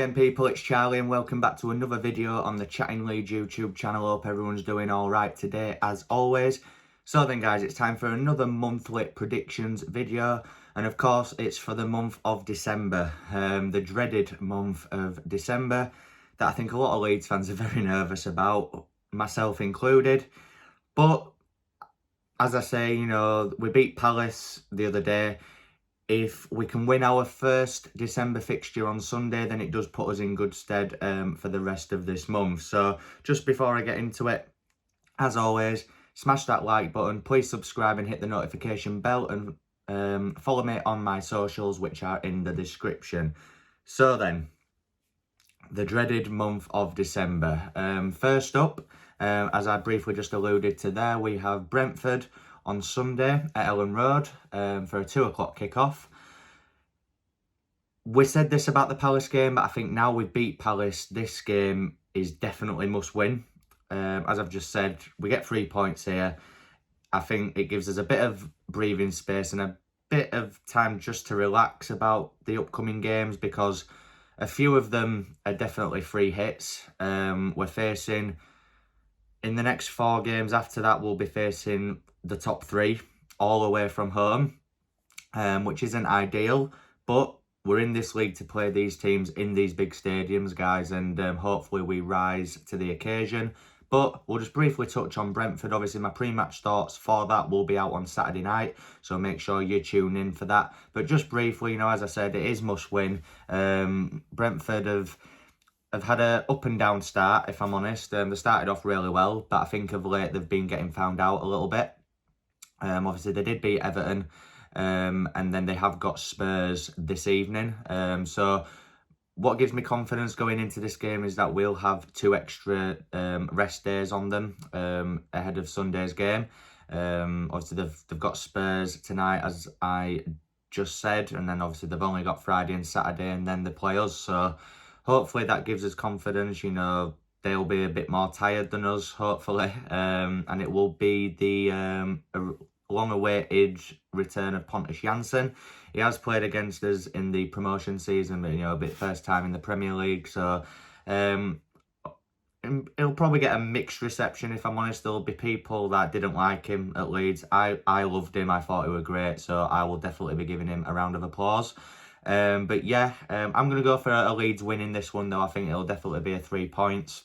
again, people, it's Charlie and welcome back to another video on the Chatting Leeds YouTube channel. Hope everyone's doing alright today as always. So then guys, it's time for another monthly predictions video, and of course it's for the month of December, the dreaded month of December that I think a lot of Leeds fans are very nervous about, myself included. But as I say, you know, we beat Palace the other day. If we can win our first December fixture on Sunday, then it does put us in good stead for the rest of this month. So just before I get into it, as always, smash that like button, please subscribe and hit the notification bell, and follow me on my socials, which are in the description. So then, the dreaded month of December. First up, as I briefly just alluded to there, we have Brentford on Sunday at Ellen Road for a 2 o'clock kickoff. We said this about the Palace game, but I think now we've beat Palace, this game is definitely must win. As I've just said, we get 3 points here. I think it gives us a bit of breathing space and a bit of time just to relax about the upcoming games, because a few of them are definitely free hits. We're facing, in the next 4 games after that, we'll be facing the top 3 all away from home, which isn't ideal, but we're in this league to play these teams in these big stadiums, guys, and hopefully we rise to the occasion. But we'll just briefly touch on Brentford. Obviously, my pre-match thoughts for that will be out on Saturday night, so make sure you tune in for that. But just briefly, you know, as I said, it is must win. Brentford have had a up and down start, if I'm honest. They started off really well, but I think of late they've been getting found out a little bit. Obviously, they did beat Everton, and then they have got Spurs this evening. So what gives me confidence going into this game is that we'll have 2 extra rest days on them ahead of Sunday's game. Obviously, they've got Spurs tonight, as I just said, and then obviously they've only got Friday and Saturday, and then they play us. So hopefully that gives us confidence. You know, they'll be a bit more tired than us, hopefully, and it will be the long-awaited return of Pontus Jansson. He has played against us in the promotion season, but, you know, a bit first time in the Premier League, so he'll probably get a mixed reception, if I'm honest. There'll be people that didn't like him at Leeds. I loved him, I thought he was great, so I will definitely be giving him a round of applause. But yeah, I'm going to go for a Leeds win in this one, though. I think it'll definitely be a 3 points.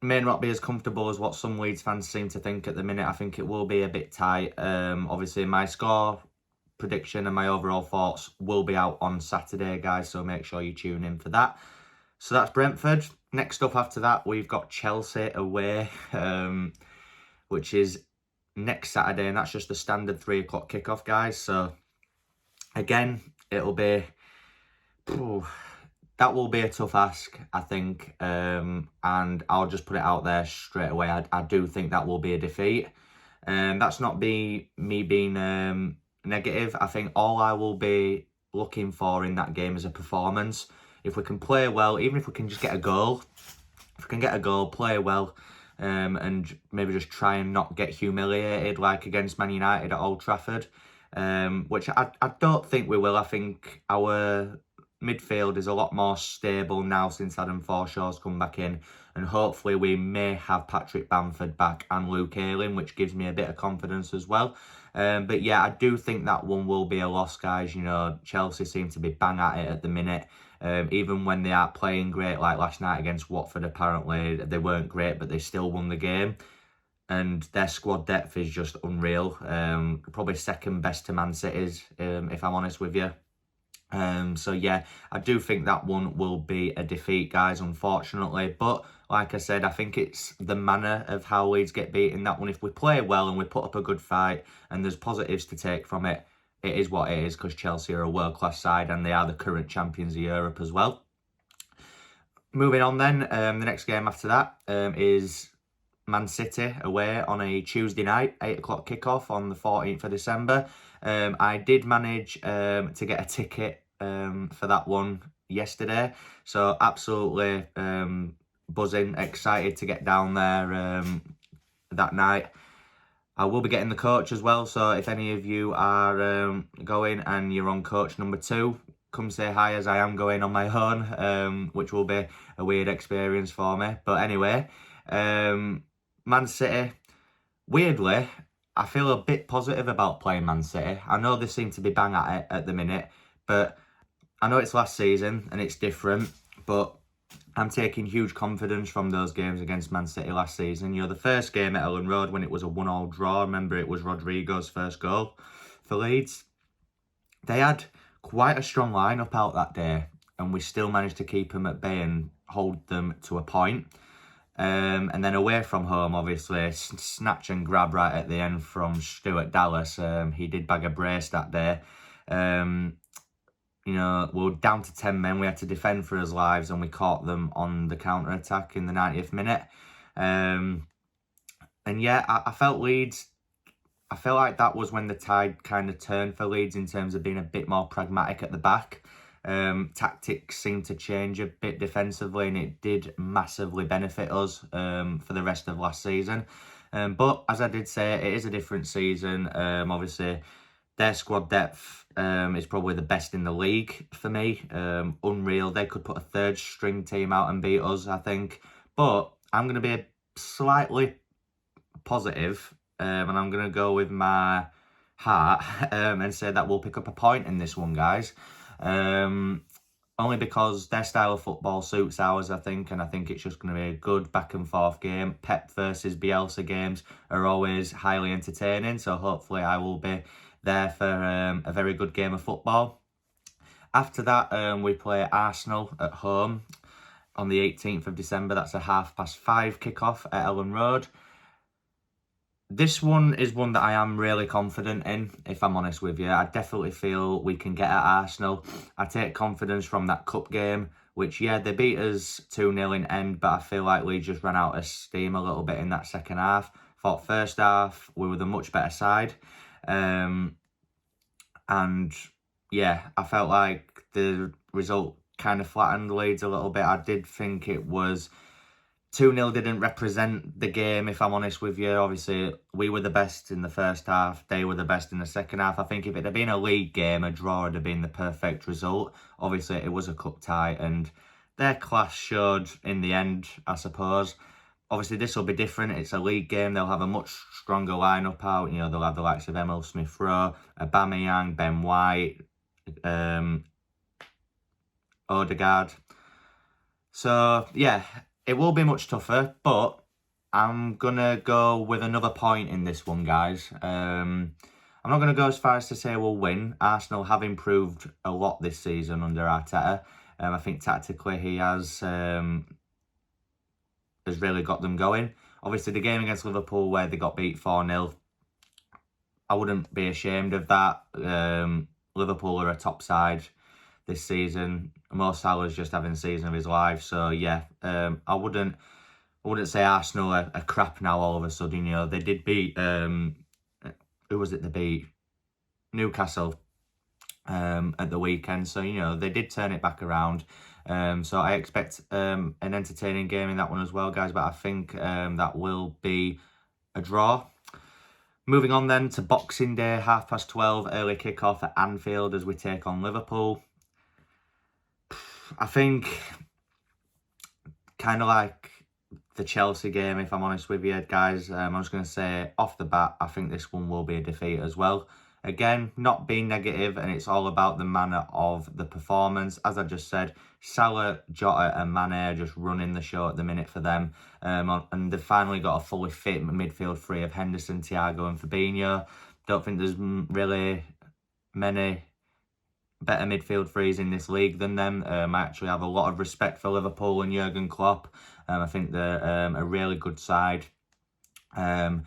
May not be as comfortable as what some Leeds fans seem to think at the minute. I think it will be a bit tight. Obviously, my score prediction and my overall thoughts will be out on Saturday, guys, so make sure you tune in for that. So that's Brentford. Next up after that, we've got Chelsea away, which is next Saturday, and that's just the standard 3 o'clock kickoff, guys. So again, it'll be... that will be a tough ask, I think, and I'll just put it out there straight away. I do think that will be a defeat. That's not me being negative. I think all I will be looking for in that game is a performance. If we can play well, even if we can just get a goal, if we can get a goal, play well, and maybe just try and not get humiliated like against Man United at Old Trafford, which I don't think we will. I think our midfield is a lot more stable now since Adam Forshaw's come back in, and hopefully we may have Patrick Bamford back and Luke Ayling, which gives me a bit of confidence as well. But yeah, I do think that one will be a loss, guys. You know, Chelsea seem to be bang at it at the minute. Even when they aren't playing great, like last night against Watford, apparently they weren't great, but they still won the game. And their squad depth is just unreal. Probably second best to Man City's, if I'm honest with you. So yeah, I do think that one will be a defeat, guys, unfortunately. But like I said, I think it's the manner of how Leeds get beat in that one. If we play well and we put up a good fight and there's positives to take from it, it is what it is, because Chelsea are a world-class side and they are the current champions of Europe as well. Moving on then, the next game after that is Man City away on a Tuesday night, 8 o'clock kickoff on the 14th of December. I did manage to get a ticket for that one yesterday, so absolutely buzzing, excited to get down there that night. I will be getting the coach as well, so if any of you are going and you're on coach number 2, come say hi as I am going on my own, which will be a weird experience for me. But anyway, Man City, weirdly, I feel a bit positive about playing Man City. I know they seem to be bang at it at the minute, but I know it's last season and it's different, but I'm taking huge confidence from those games against Man City last season. You know, the first game at Ellen Road when it was a 1-1 draw, remember it was Rodrigo's first goal for Leeds. They had quite a strong lineup out that day, and we still managed to keep them at bay and hold them to a point. And then away from home, obviously, snatch and grab right at the end from Stuart Dallas. He did bag a brace that day. You know, we were down to 10 men. We had to defend for his lives, and we caught them on the counter-attack in the 90th minute. And yeah, I felt Leeds... I feel like that was when the tide kind of turned for Leeds in terms of being a bit more pragmatic at the back. Tactics seemed to change a bit defensively, and it did massively benefit us for the rest of last season. But as I did say, it is a different season. Obviously, their squad depth is probably the best in the league for me. Unreal. They could put a third string team out and beat us, I think. But I'm going to be slightly positive, and I'm going to go with my heart and say that we'll pick up a point in this one, guys. Only because their style of football suits ours, I think, and I think it's just going to be a good back and forth game. Pep versus Bielsa games are always highly entertaining, so hopefully I will be there for a very good game of football. After that, we play Arsenal at home on the 18th of December. That's a 5:30 kickoff at Ellen Road. This one is one that I am really confident in, if I'm honest with you. I definitely feel we can get at Arsenal. I take confidence from that cup game, which, yeah, they beat us 2-0 in end, but I feel like we just ran out of steam a little bit in that second half. Thought first half, we were the much better side. And, yeah, I felt like the result kind of flattened Leeds a little bit. I did think it was... 2-0 didn't represent the game, if I'm honest with you. Obviously, we were the best in the first half. They were the best in the second half. I think if it had been a league game, a draw would have been the perfect result. Obviously, it was a cup tie, and their class showed in the end, I suppose. Obviously, this will be different. It's a league game. They'll have a much stronger lineup out. You know, they'll have the likes of Emil Smith-Rowe, Aubameyang, Ben White, Odegaard. So, yeah... It will be much tougher, but I'm going to go with another point in this one, guys. I'm not going to go as far as to say we'll win. Arsenal have improved a lot this season under Arteta. I think tactically he has really got them going. Obviously, the game against Liverpool where they got beat 4-0, I wouldn't be ashamed of that. Liverpool are a top side this season. Mo Salah's just having the season of his life, so yeah, I wouldn't say Arsenal are crap now all of a sudden. You know, they did beat who was it they beat? Newcastle at the weekend, so you know they did turn it back around. So I expect an entertaining game in that one as well, guys. But I think that will be a draw. Moving on then to Boxing Day, 12:30 early kickoff at Anfield as we take on Liverpool. I think, kind of like the Chelsea game, if I'm honest with you, guys, I'm just going to say off the bat, I think this one will be a defeat as well. Again, not being negative, and it's all about the manner of the performance. As I just said, Salah, Jota and Mane are just running the show at the minute for them. And they've finally got a fully fit midfield three of Henderson, Thiago and Fabinho. Don't think there's really many better midfield threes in this league than them. I actually have a lot of respect for Liverpool and Jurgen Klopp. I think they're a really good side. I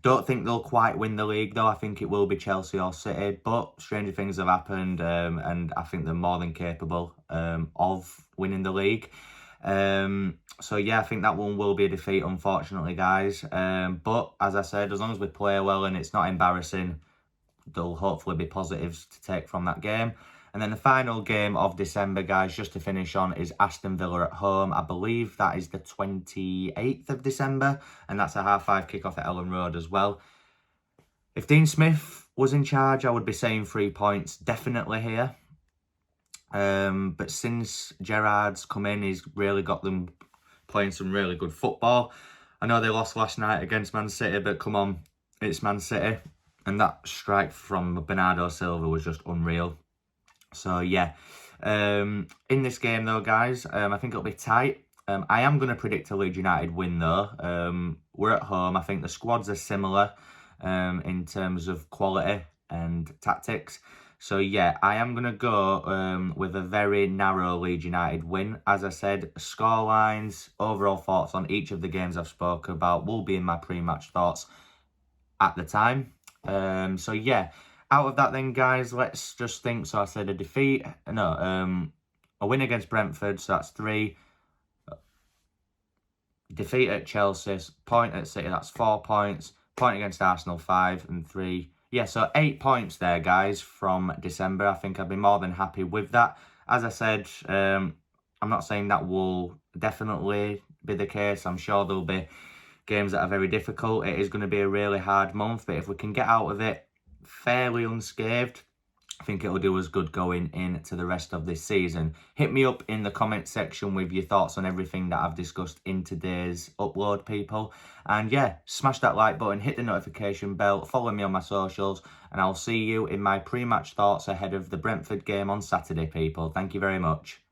don't think they'll quite win the league though. I think it will be Chelsea or City, but stranger things have happened, and I think they're more than capable of winning the league. So yeah, I think that one will be a defeat, unfortunately, guys. But as I said, as long as we play well and it's not embarrassing, there'll hopefully be positives to take from that game. And then the final game of December, guys, just to finish on, is Aston Villa at home. I believe that is the 28th of December, and that's a 5:30 kickoff at Ellen Road as well. If Dean Smith was in charge, I would be saying 3 points definitely here. But since Gerrard's come in, he's really got them playing some really good football. I know they lost last night against Man City, but come on, it's Man City. And that strike from Bernardo Silva was just unreal. So, yeah. In this game, though, guys, I think it'll be tight. I am going to predict a Leeds United win, though. We're at home. I think the squads are similar in terms of quality and tactics. So, yeah, I am going to go with a very narrow Leeds United win. As I said, scorelines, overall thoughts on each of the games I've spoken about will be in my pre-match thoughts at the time. So, yeah, out of that then, guys, let's just think. So, I said a defeat. No, a win against Brentford, so that's 3. Defeat at Chelsea, point at City, that's 4 points. Point against Arsenal, 5 and 3. Yeah, so 8 points there, guys, from December. I think I'd be more than happy with that. As I said, I'm not saying that will definitely be the case. I'm sure there'll be games that are very difficult. It is going to be a really hard month, but if we can get out of it fairly unscathed, I think it'll do us good going into the rest of this season. Hit me up in the comment section with your thoughts on everything that I've discussed in today's upload, people. And yeah, smash that like button, hit the notification bell, follow me on my socials, and I'll see you in my pre-match thoughts ahead of the Brentford game on Saturday, people. Thank you very much.